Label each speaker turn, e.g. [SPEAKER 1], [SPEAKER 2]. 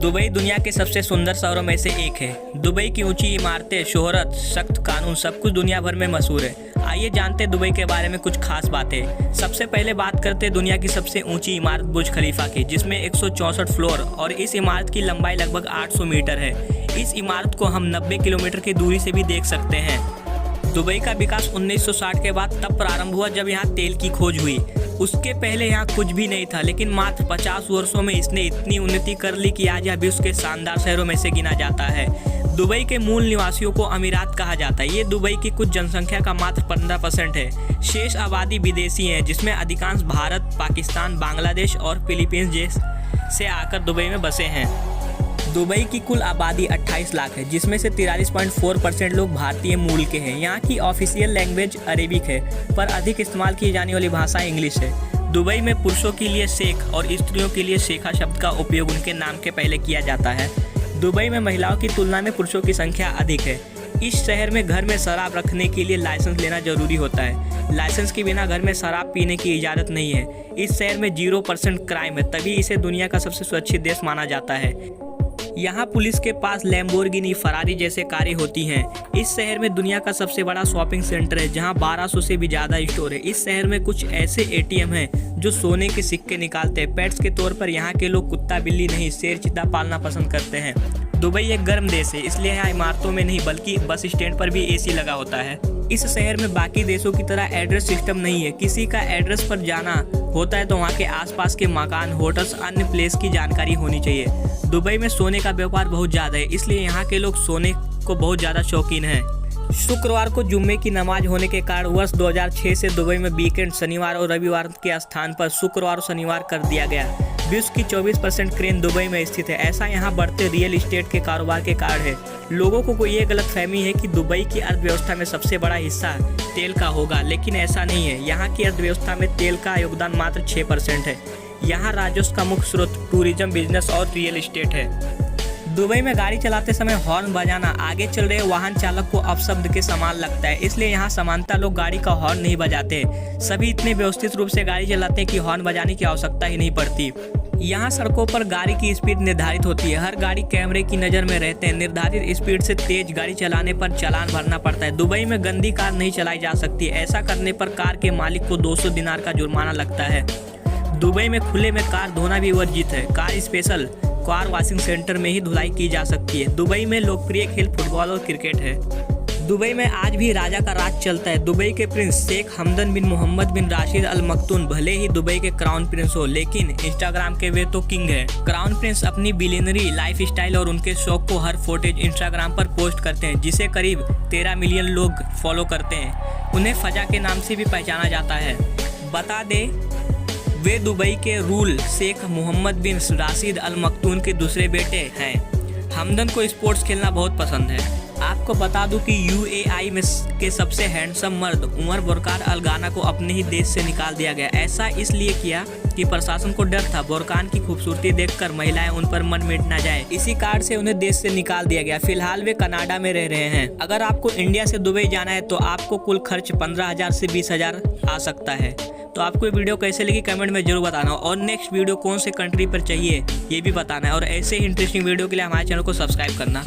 [SPEAKER 1] Dubai दुनिया के सबसे सुंदर शहरों में से एक है। दुबई की ऊंची इमारतें, शोहरत, सख्त कानून सब कुछ दुनिया भर में मशहूर है। आइए जानते हैं दुबई के बारे में कुछ खास बातें। सबसे पहले बात करते हैं दुनिया की सबसे ऊंची इमारत बुर्ज खलीफा की, जिसमें 164 फ्लोर और इस इमारत की लंबाई लगभग 800 मीटर है। इस इमारत को हम 90 किलोमीटर की दूरी से भी देख सकते हैं। दुबई का विकास 1960 के बाद तब प्रारंभ हुआ जब यहाँ तेल की खोज हुई। उसके पहले यहाँ कुछ भी नहीं था, लेकिन मात्र 50 वर्षों में इसने इतनी उन्नति कर ली कि आज यह विश्व के शानदार शहरों में से गिना जाता है। दुबई के मूल निवासियों को अमीरात कहा जाता है। ये दुबई की कुछ जनसंख्या का मात्र 15% है। शेष आबादी विदेशी है, जिसमें अधिकांश भारत, पाकिस्तान, बांग्लादेश और फिलीपींस से आकर दुबई में बसे हैं। दुबई की कुल आबादी 28 लाख है, जिसमें से 43.4% लोग भारतीय मूल के हैं। यहाँ की ऑफिशियल लैंग्वेज अरेबिक है, पर अधिक इस्तेमाल की जाने वाली भाषा इंग्लिश है। दुबई में पुरुषों के लिए शेख और स्त्रियों के लिए शेखा शब्द का उपयोग उनके नाम के पहले किया जाता है। दुबई में महिलाओं की तुलना में पुरुषों की संख्या अधिक है। इस शहर में घर में शराब रखने के लिए लाइसेंस लेना जरूरी होता है। लाइसेंस के बिना घर में शराब पीने की इजाज़त नहीं है। इस शहर में 0% क्राइम है, तभी इसे दुनिया का सबसे सुरक्षित देश माना जाता है। यहाँ पुलिस के पास लैम्बोर्गिनी, फरारी जैसे कारें होती हैं। इस शहर में दुनिया का सबसे बड़ा शॉपिंग सेंटर है, जहाँ 1200 से भी ज़्यादा स्टोर है। इस शहर में कुछ ऐसे ATM हैं जो सोने के सिक्के निकालते हैं। पेट्स के तौर पर यहाँ के लोग कुत्ता, बिल्ली नहीं, शेर, चीता पालना पसंद करते हैं। दुबई एक गर्म देश है, इसलिए यहाँ इमारतों में नहीं बल्कि बस स्टैंड पर भी AC लगा होता है। इस शहर में बाकी देशों की तरह एड्रेस सिस्टम नहीं है। किसी का एड्रेस पर जाना होता है तो वहाँ के आसपास के मकान, होटल्स, अन्य प्लेस की जानकारी होनी चाहिए। दुबई में सोने का व्यापार बहुत ज़्यादा है, इसलिए यहाँ के लोग सोने को बहुत ज़्यादा शौकीन हैं। शुक्रवार को जुम्मे की नमाज होने के कारण वर्ष 2006 से दुबई में वीकेंड, शनिवार और रविवार के स्थान पर शुक्रवार और शनिवार कर दिया गया। विश्व की 24% क्रेन दुबई में स्थित है। ऐसा यहाँ बढ़ते रियल इस्टेट के कारोबार के कारण है। लोगों को ये गलतफहमी है कि दुबई की अर्थव्यवस्था में सबसे बड़ा हिस्सा तेल का होगा, लेकिन ऐसा नहीं है। यहाँ की अर्थव्यवस्था में तेल का योगदान मात्र 6% है। यहाँ राजस्व का मुख्य स्रोत टूरिज्म, बिजनेस और रियल इस्टेट है। दुबई में गाड़ी चलाते समय हॉर्न बजाना आगे चल रहे वाहन चालक को अपशब्द के समान लगता है, इसलिए यहाँ सामान्यतः लोग गाड़ी का हॉर्न नहीं बजाते। सभी इतने व्यवस्थित रूप से गाड़ी चलाते हैं कि हॉर्न बजाने की आवश्यकता ही नहीं पड़ती। यहाँ सड़कों पर गाड़ी की स्पीड निर्धारित होती है। हर गाड़ी कैमरे की नज़र में रहते हैं। निर्धारित स्पीड से तेज गाड़ी चलाने पर चालान भरना पड़ता है। दुबई में गंदी कार नहीं चलाई जा सकती। ऐसा करने पर कार के मालिक को 200 दिनार का जुर्माना लगता है। दुबई में खुले में कार धोना भी वर्जित है। Car special car washing centre में ही धुलाई की जा सकती है। दुबई में लोकप्रिय खेल फुटबॉल और क्रिकेट है। दुबई में आज भी राजा का राज चलता है। दुबई के प्रिंस शेख हमदन बिन मोहम्मद बिन राशिद अल मक्तूम भले ही दुबई के क्राउन प्रिंस हो, लेकिन इंस्टाग्राम के वे तो किंग है। क्राउन प्रिंस अपनी बिलियनरी लाइफ स्टाइल और उनके शौक को हर फुटेज इंस्टाग्राम पर पोस्ट करते हैं, जिसे करीब 13 मिलियन लोग फॉलो करते हैं। उन्हें फजा के नाम से भी पहचाना जाता है। बता दें, वे दुबई के रूल शेख मोहम्मद बिन राशिद अल मक्तूम के दूसरे बेटे हैं। हमदन को स्पोर्ट्स खेलना बहुत पसंद है। आपको बता दूं कि UAE में के सबसे हैंडसम मर्द उमर बुरकान अल गाना को अपने ही देश से निकाल दिया गया। ऐसा इसलिए किया कि प्रशासन को डर था बुरकान की खूबसूरती देखकर महिलाएं उन पर मन मिट न जाए। इसी कारण से उन्हें देश से निकाल दिया गया। फिलहाल वे कनाडा में रह रहे हैं। अगर आपको इंडिया से दुबई जाना है तो आपको कुल खर्च 15,000 से 20,000 आ सकता है। तो आपको ये वीडियो कैसे लगी कमेंट में जरूर बताना, और नेक्स्ट वीडियो कौन से कंट्री पर चाहिए ये भी बताना है। और ऐसे ही इंटरेस्टिंग वीडियो के लिए हमारे चैनल को सब्सक्राइब करना।